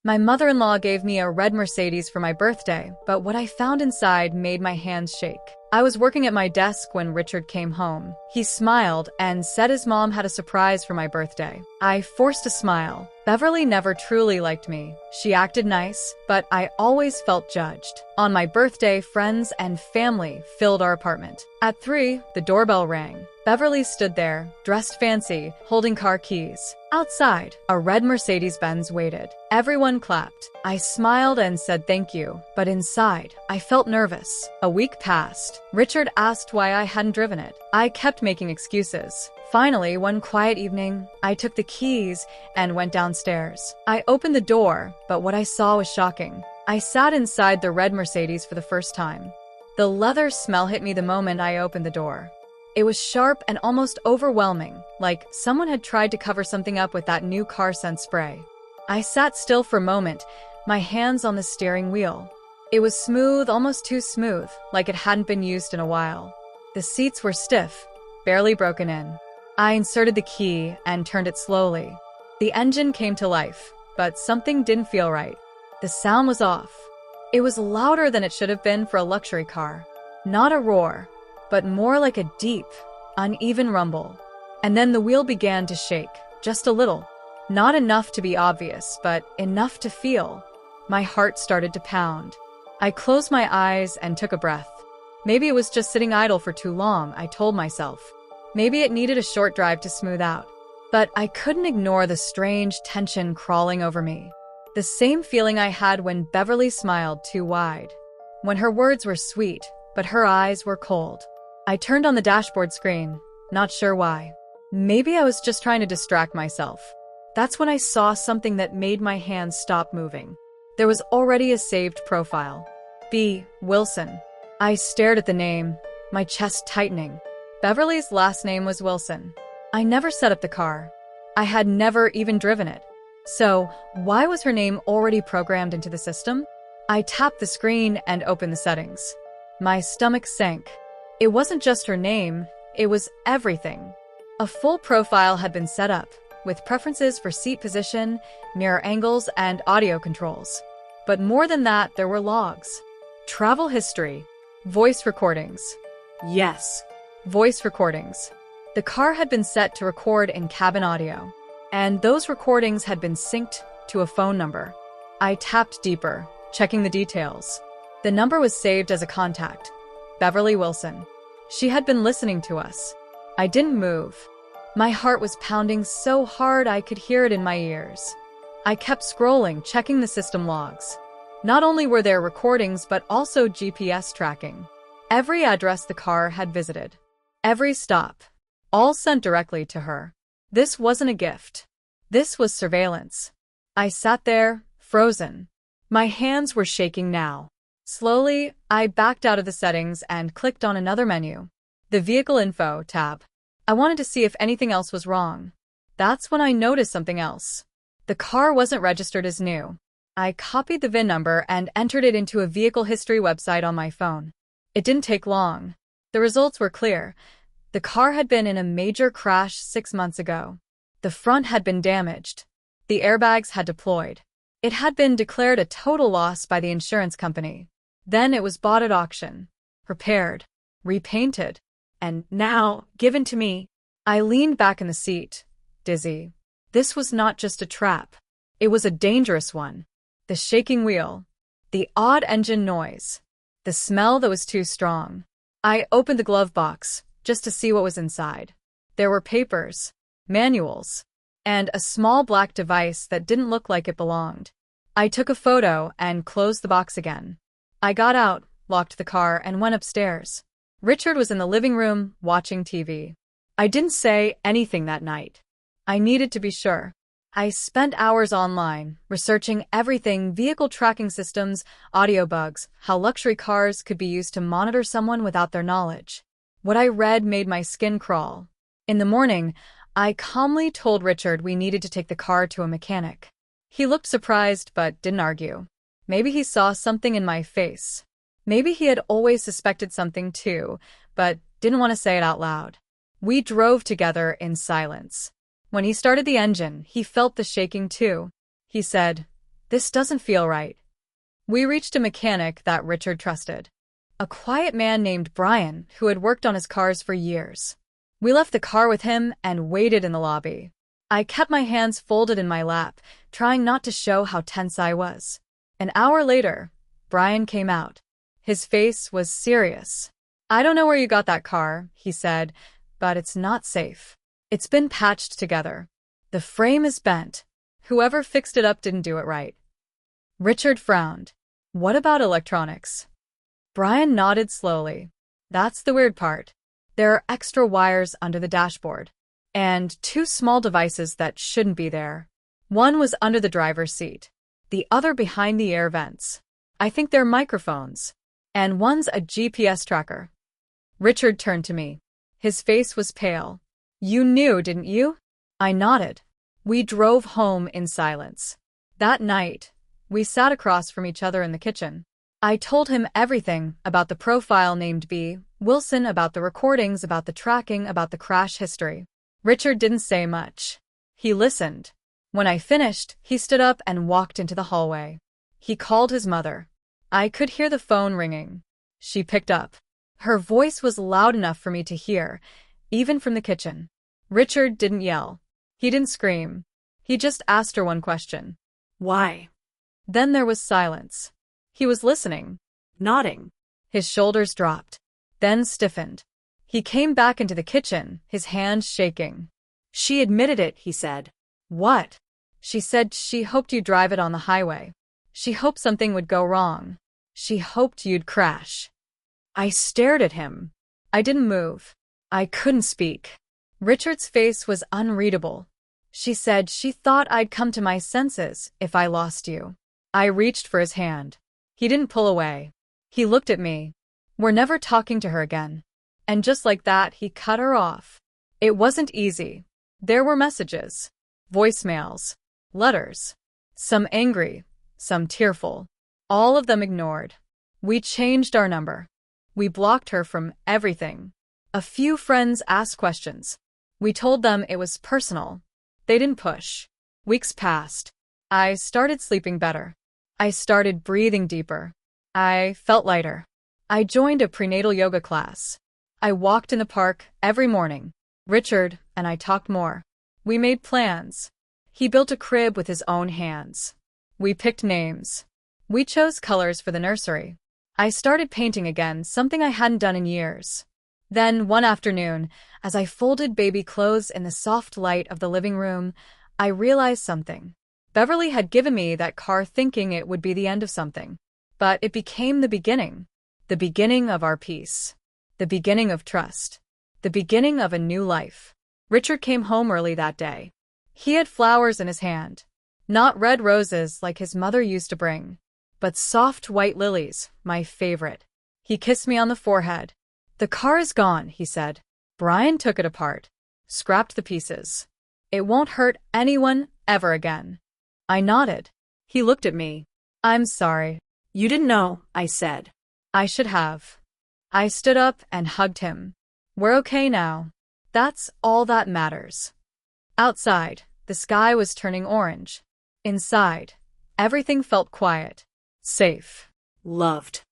My mother-in-law gave me a red Mercedes for my birthday, but what I found inside made my hands shake. I was working at my desk when Richard came home. He smiled and said his mom had a surprise for my birthday. I forced a smile. Beverly never truly liked me. She acted nice, but I always felt judged. On my birthday, friends and family filled our apartment. At 3, the doorbell rang. Beverly stood there, dressed fancy, holding car keys. Outside, a red Mercedes-Benz waited. Everyone clapped. I smiled and said thank you, but inside, I felt nervous. A week passed. Richard asked why I hadn't driven it. I kept making excuses. Finally, one quiet evening, I took the keys and went downstairs. I opened the door, but what I saw was shocking. I sat inside the red Mercedes for the first time. The leather smell hit me the moment I opened the door. It was sharp and almost overwhelming, like someone had tried to cover something up with that new car scent spray. I sat still for a moment, my hands on the steering wheel. It was smooth, almost too smooth, like it hadn't been used in a while. The seats were stiff, barely broken in. I inserted the key and turned it slowly. The engine came to life, but something didn't feel right. The sound was off. It was louder than it should have been for a luxury car. Not a roar, but more like a deep, uneven rumble. And then the wheel began to shake, just a little. Not enough to be obvious, but enough to feel. My heart started to pound. I closed my eyes and took a breath. Maybe it was just sitting idle for too long, I told myself. Maybe it needed a short drive to smooth out. But I couldn't ignore the strange tension crawling over me. The same feeling I had when Beverly smiled too wide. When her words were sweet, but her eyes were cold. I turned on the dashboard screen, not sure why. Maybe I was just trying to distract myself. That's when I saw something that made my hands stop moving. There was already a saved profile. B. Wilson. I stared at the name, my chest tightening. Beverly's last name was Wilson. I never set up the car. I had never even driven it. So, why was her name already programmed into the system? I tapped the screen and opened the settings. My stomach sank. It wasn't just her name, it was everything. A full profile had been set up, with preferences for seat position, mirror angles, and audio controls. But more than that, there were logs. Travel history. Voice recordings. Yes, voice recordings. The car had been set to record in cabin audio, and those recordings had been synced to a phone number. I tapped deeper, checking the details. The number was saved as a contact. Beverly Wilson. She had been listening to us. I didn't move. My heart was pounding so hard I could hear it in my ears. I kept scrolling, checking the system logs. Not only were there recordings, but also GPS tracking. Every address the car had visited. Every stop. All sent directly to her. This wasn't a gift. This was surveillance. I sat there, frozen. My hands were shaking now. Slowly, I backed out of the settings and clicked on another menu. The Vehicle Info tab. I wanted to see if anything else was wrong. That's when I noticed something else. The car wasn't registered as new. I copied the VIN number and entered it into a vehicle history website on my phone. It didn't take long. The results were clear. The car had been in a major crash 6 months ago. The front had been damaged. The airbags had deployed. It had been declared a total loss by the insurance company. Then it was bought at auction, repaired, repainted, and now given to me. I leaned back in the seat, dizzy. This was not just a trap. It was a dangerous one. The shaking wheel, the odd engine noise, the smell that was too strong. I opened the glove box just to see what was inside. There were papers, manuals, and a small black device that didn't look like it belonged. I took a photo and closed the box again. I got out, locked the car, and went upstairs. Richard was in the living room, watching TV. I didn't say anything that night. I needed to be sure. I spent hours online, researching everything: vehicle tracking systems, audio bugs, how luxury cars could be used to monitor someone without their knowledge. What I read made my skin crawl. In the morning, I calmly told Richard we needed to take the car to a mechanic. He looked surprised but didn't argue. Maybe he saw something in my face. Maybe he had always suspected something too, but didn't want to say it out loud. We drove together in silence. When he started the engine, he felt the shaking too. He said, This doesn't feel right. We reached a mechanic that Richard trusted. A quiet man named Brian who had worked on his cars for years. We left the car with him and waited in the lobby. I kept my hands folded in my lap, trying not to show how tense I was. An hour later, Brian came out. His face was serious. "I don't know where you got that car," he said, "but it's not safe. It's been patched together. The frame is bent. Whoever fixed it up didn't do it right." Richard frowned. "What about electronics?" Brian nodded slowly. "That's the weird part. There are extra wires under the dashboard. And two small devices that shouldn't be there. One was under the driver's seat. The other behind the air vents. I think they're microphones. And one's a GPS tracker." Richard turned to me. His face was pale. "You knew, didn't you?" I nodded. We drove home in silence. That night, we sat across from each other in the kitchen. I told him everything about the profile named B. Wilson, about the recordings, about the tracking, about the crash history. Richard didn't say much. He listened. When I finished, he stood up and walked into the hallway. He called his mother. I could hear the phone ringing. She picked up. Her voice was loud enough for me to hear, even from the kitchen. Richard didn't yell. He didn't scream. He just asked her one question. "Why?" Then there was silence. He was listening, nodding. His shoulders dropped, then stiffened. He came back into the kitchen, his hands shaking. "She admitted it," he said. "What?" She said she hoped you'd drive it on the highway. She hoped something would go wrong. She hoped you'd crash. I stared at him. I didn't move. I couldn't speak. Richard's face was unreadable. "She said she thought I'd come to my senses if I lost you." I reached for his hand. He didn't pull away. He looked at me. "We're never talking to her again." And just like that, he cut her off. It wasn't easy. There were messages, voicemails, letters. Some angry, some tearful. All of them ignored. We changed our number. We blocked her from everything. A few friends asked questions. We told them it was personal. They didn't push. Weeks passed. I started sleeping better. I started breathing deeper. I felt lighter. I joined a prenatal yoga class. I walked in the park every morning. Richard and I talked more. We made plans. He built a crib with his own hands. We picked names. We chose colors for the nursery. I started painting again, something I hadn't done in years. Then, one afternoon, as I folded baby clothes in the soft light of the living room, I realized something. Beverly had given me that car thinking it would be the end of something. But it became the beginning of our peace. The beginning of trust. The beginning of a new life. Richard came home early that day. He had flowers in his hand. Not red roses like his mother used to bring, but soft white lilies, my favorite. He kissed me on the forehead. "The car is gone," he said. "Brian took it apart, scrapped the pieces. It won't hurt anyone ever again." I nodded. He looked at me. "I'm sorry." "You didn't know," I said. "I should have." I stood up and hugged him. "We're okay now. That's all that matters." Outside, the sky was turning orange. Inside, everything felt quiet, safe, loved.